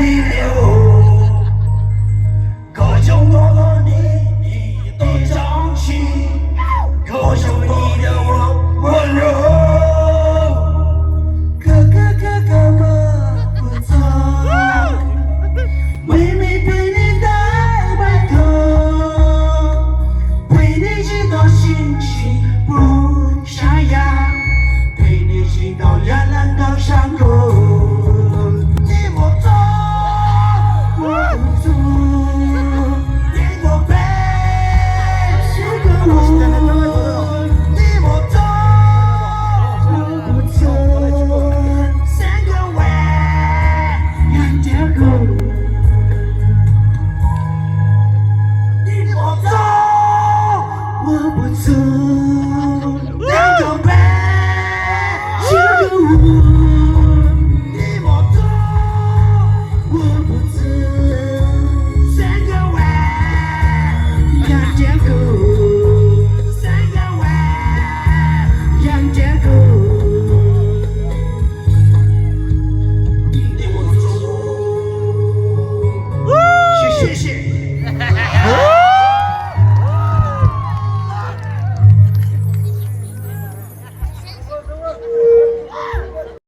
里流，歌颂我你的长情，歌颂你的温柔。哥哥哥哥我不走，妹妹陪你在白头，陪你直到心情不沙哑，陪你直到染蓝的伤口。你莫走，我不走，别过背，是个我。你莫走，我不走，三个弯，两条狗。你莫走，我不走，两个背，是个我。你莫走，我不走，三个弯，两条狗，三个弯，两条狗。你莫走，谢谢。